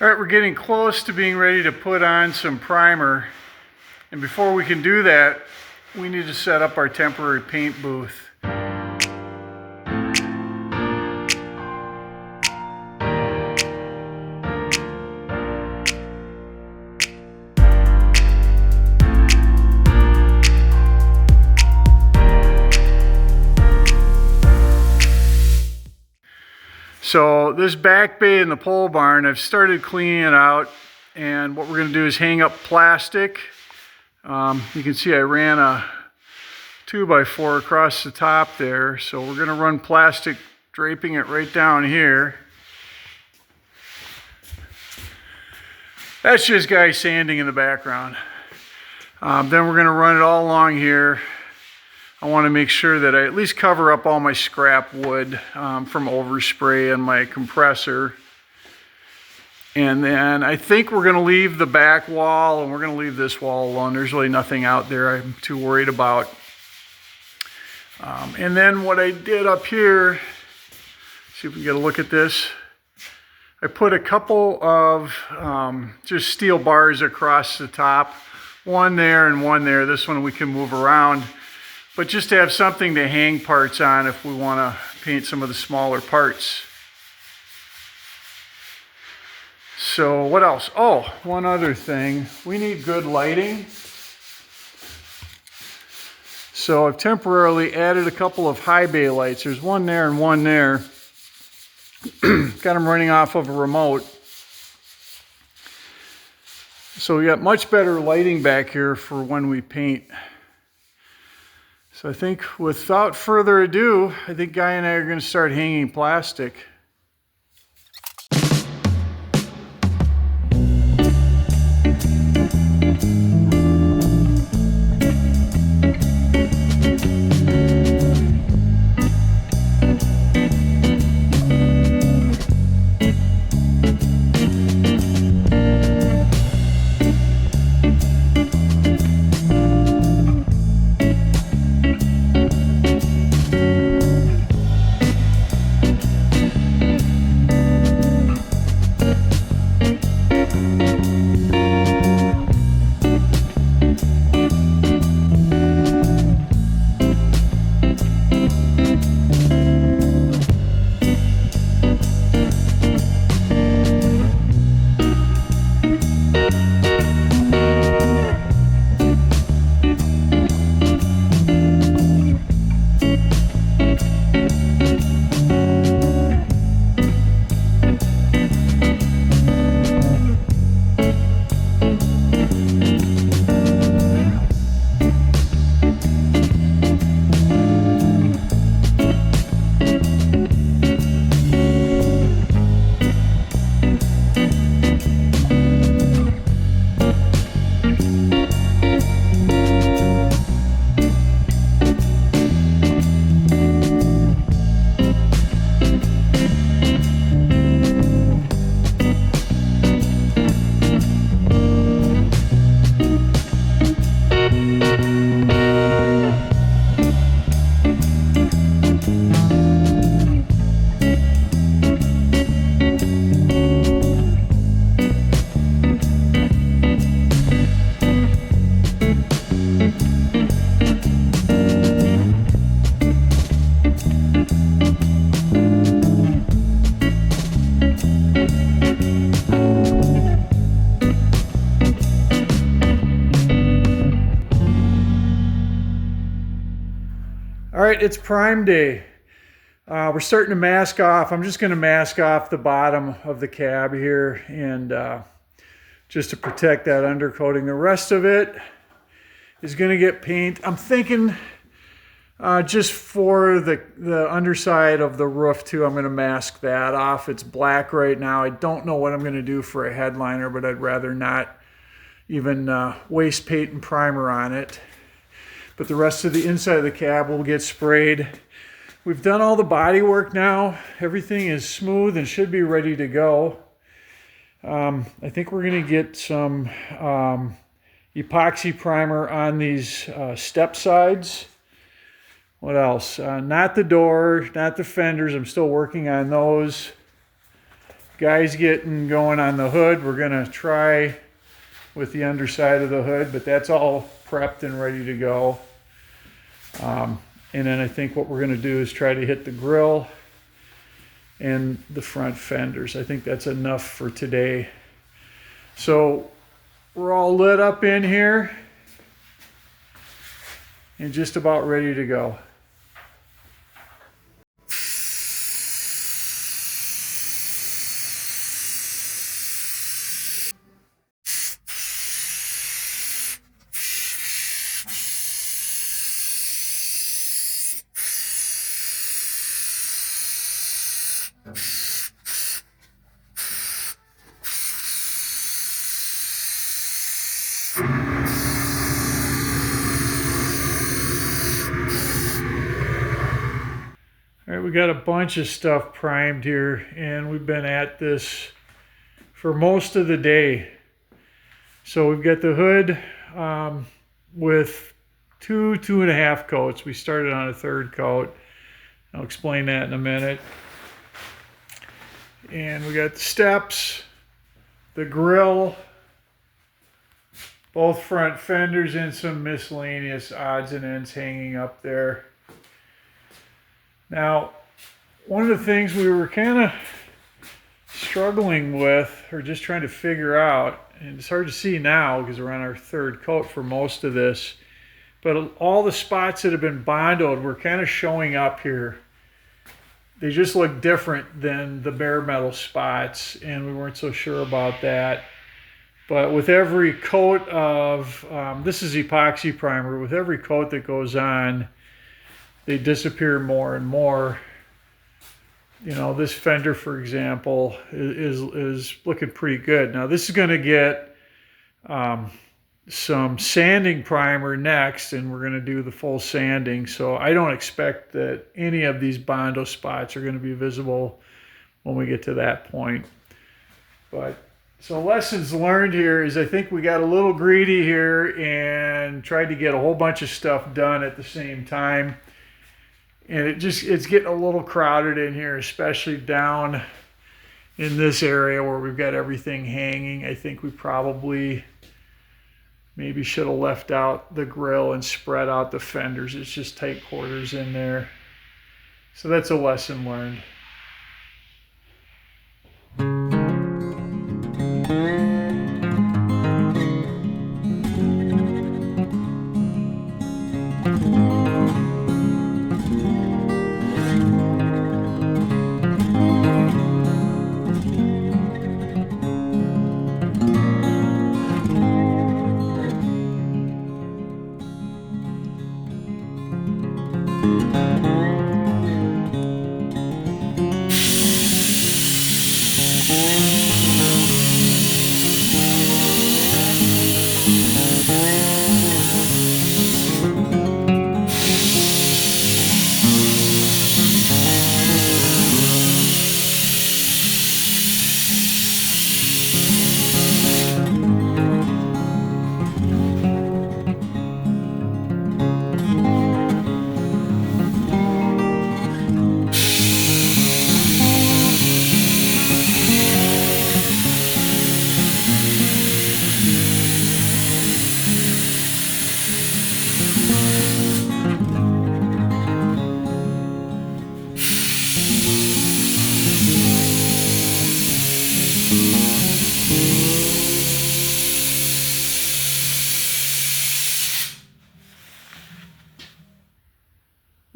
All right, we're getting close to being ready to put on some primer. And before we can do that, we need to set up our temporary paint booth. So this back bay in the pole barn, I've started cleaning it out, and what we're going to do is hang up plastic. You can see I ran a 2x4 across the top there, so we're going to run plastic draping it right down here. That's just guy sanding in the background. Then we're going to run it all along here. I want to make sure that I at least cover up all my scrap wood from overspray and my compressor. And then I think we're going to leave the back wall, and we're going to leave this wall alone. There's really nothing out there I'm too worried about. And then what I did up here, see if we get a look at this. I put a couple of just steel bars across the top. One there and one there. This one we can move around. But just to have something to hang parts on if we want to paint some of the smaller parts. So what else? Oh, one other thing. We need good lighting. So I've temporarily added a couple of high bay lights. There's one there and one there. Got them running off of a remote. So we got much better lighting back here for when we paint. So I think without further ado, I think Guy and I are going to start hanging plastic. All right, it's prime day. We're starting to mask off. I'm just going to mask off the bottom of the cab here, and just to protect that undercoating. The rest of it is going to get paint. I'm thinking just for the underside of the roof too, I'm going to mask that off. It's black right now. I don't know what I'm going to do for a headliner, but I'd rather not even waste paint and primer on it. But the rest of the inside of the cab will get sprayed. We've done all the body work now. Everything is smooth and should be ready to go. I think we're going to get some epoxy primer on these step sides. What else? Not the door, not the fenders. I'm still working on those. guys getting going on the hood. We're gonna try with the underside of the hood, but that's all prepped and ready to go. And then I think what we're gonna do is try to hit the grill and the front fenders. I think that's enough for today. So we're all lit up in here and just about ready to go. All right, we got a bunch of stuff primed here, and we've been at this for most of the day. So we've got the hood with 2.5 coats. We started on a 3rd coat. I'll explain that in a minute. And we got the steps, the grill, both front fenders, and some miscellaneous odds and ends hanging up there. Now, one of the things we were kind of struggling with, or just trying to figure out, and it's hard to see now because we're on our 3rd coat for most of this, but all the spots that have been bondoed were kind of showing up here. They just look different than the bare metal spots, and we weren't so sure about that. But with every coat of, this is epoxy primer, with every coat that goes on, they disappear more and more. You know, this fender, for example, is looking pretty good. Now, this is going to get some sanding primer next, and we're going to do the full sanding. So I don't expect that any of these Bondo spots are going to be visible when we get to that point. But so lessons learned here is I think we got a little greedy here and tried to get a whole bunch of stuff done at the same time. And it's getting a little crowded in here, especially down in this area where we've got everything hanging. I think we probably maybe should have left out the grill and spread out the fenders. It's just tight quarters in there. So that's a lesson learned.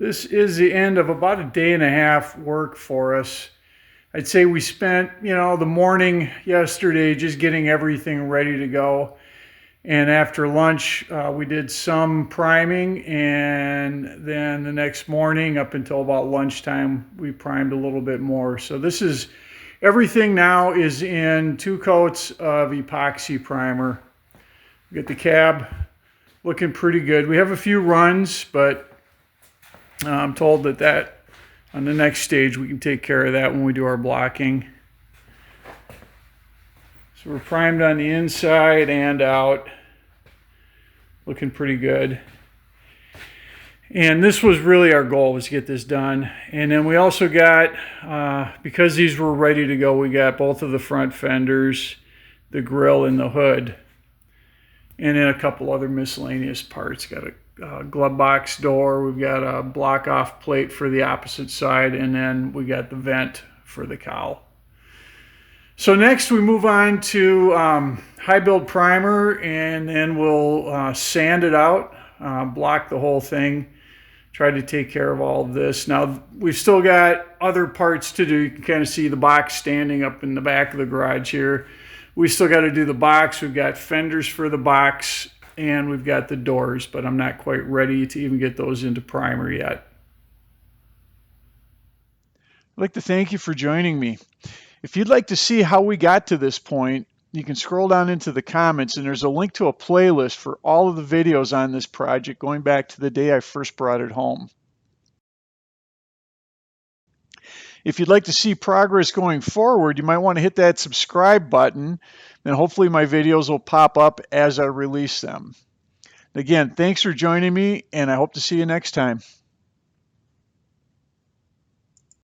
This is the end of about a day and a half work for us. I'd say we spent, the morning yesterday just getting everything ready to go. And after lunch, we did some priming, and then the next morning up until about lunchtime, we primed a little bit more. So this is, everything now is in 2 coats of epoxy primer. We got the cab looking pretty good. We have a few runs, but I'm told that on the next stage we can take care of that when we do our blocking. So we're primed on the inside and out, looking pretty good. And this was really our goal, was to get this done. And then we also got, because these were ready to go, we got both of the front fenders, the grill, and the hood. And then a couple other miscellaneous parts. Got a glove box door. We've got a block off plate for the opposite side. And then we got the vent for the cowl. So next we move on to high build primer, and then we'll sand it out, block the whole thing, try to take care of all of this. Now we've still got other parts to do. You can kind of see the box standing up in the back of the garage here. We still got to do the box. We've got fenders for the box, and we've got the doors, but I'm not quite ready to even get those into primer yet. I'd like to thank you for joining me. If you'd like to see how we got to this point, you can scroll down into the comments, and there's a link to a playlist for all of the videos on this project going back to the day I first brought it home. If you'd like to see progress going forward, you might want to hit that subscribe button, and hopefully my videos will pop up as I release them. Again, thanks for joining me, and I hope to see you next time.